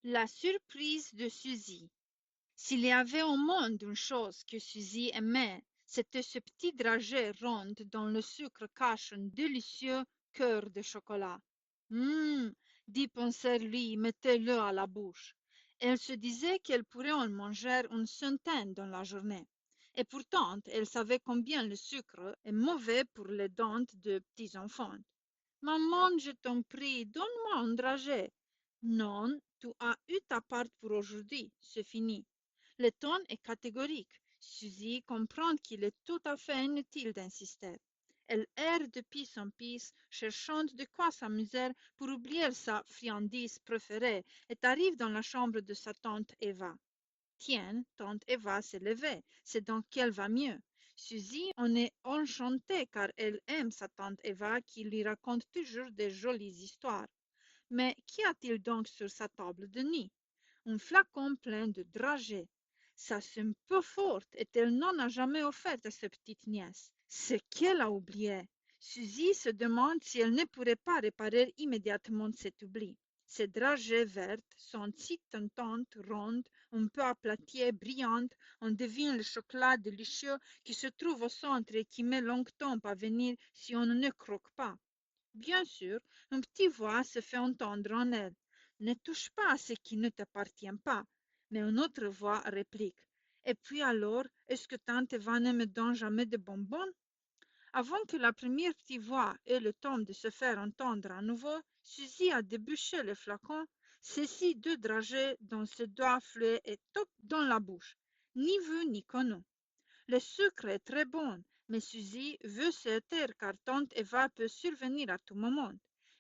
La surprise de Suzy. S'il y avait au monde une chose que Suzy aimait, c'était ce petit dragée rond dont le sucre cache un délicieux cœur de chocolat. Hum, dit Poncerlui, mettez-le à la bouche. Elle se disait qu'elle pourrait en manger une centaine dans la journée. Et pourtant, elle savait combien le sucre est mauvais pour les dents de petits enfants. Maman, je t'en prie, donne-moi un dragée. Non, tu as eu ta part pour aujourd'hui, c'est fini. Le ton est catégorique. Suzy comprend qu'il est tout à fait inutile d'insister. Elle erre de pis en pis, cherchant de quoi s'amuser pour oublier sa friandise préférée, et arrive dans la chambre de sa tante Eva. Tiens, tante Eva s'est levée, c'est donc qu'elle va mieux. Suzy en est enchantée car elle aime sa tante Eva qui lui raconte toujours des jolies histoires. Mais qu'y a-t-il donc sur sa table de nuit? Un flacon plein de dragées. Ça c'est un peu fort et elle n'en a jamais offert à sa petite nièce. C'est qu'elle a oublié. Suzy se demande si elle ne pourrait pas réparer immédiatement cet oubli. Ces dragées vertes sont si tentantes, rondes, un peu aplaties, brillantes, on devine le chocolat délicieux qui se trouve au centre et qui met longtemps à venir si on ne croque pas. Bien sûr, une petite voix se fait entendre en elle. Ne touche pas à ce qui ne t'appartient pas. Mais une autre voix réplique. Et puis alors, est-ce que tante Eva ne me donne jamais de bonbons? Avant que la première petite voix ait le temps de se faire entendre à nouveau, Suzy a débouché le flacon, saisit deux dragées dans ses doigts fluets et top dans la bouche. Ni vu ni connu. Le sucre est très bon, mais Suzy veut se taire car tante Eva peut survenir à tout moment.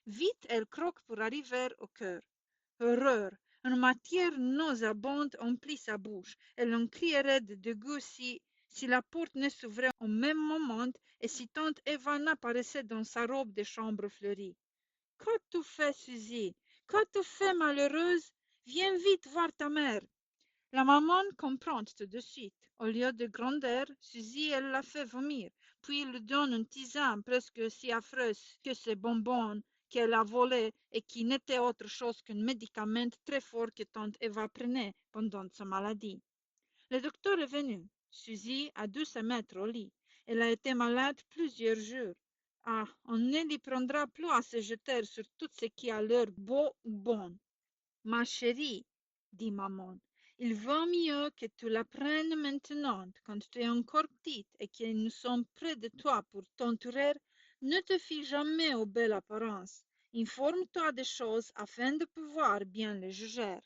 Vite, elle croque pour arriver au cœur. Horreur! Une matière nauséabonde emplit sa bouche. Elle en crierait de dégoût si la porte ne s'ouvrait au même moment et si tante Eva n'apparaissait dans sa robe de chambre fleurie. Qu'as-tu fait, Suzy? Qu'as-tu fait, malheureuse? Viens vite voir ta mère. La maman comprend tout de suite. Au lieu de gronder, Suzy, elle la fait vomir, puis lui donne une tisane presque si affreuse que ces bonbons qu'elle a volés et qui n'était autre chose qu'un médicament très fort que tante Eva prenait pendant sa maladie. Le docteur est venu. Suzy a dû se mettre au lit. Elle a été malade plusieurs jours. Ah, on ne lui prendra plus à se jeter sur tout ce qui a l'air beau ou bon. Ma chérie, dit maman, il vaut mieux que tu la prennes maintenant, quand tu es encore petite et que nous sommes près de toi pour t'entourer. Ne te fie jamais aux belles apparences. Informe-toi des choses afin de pouvoir bien les juger.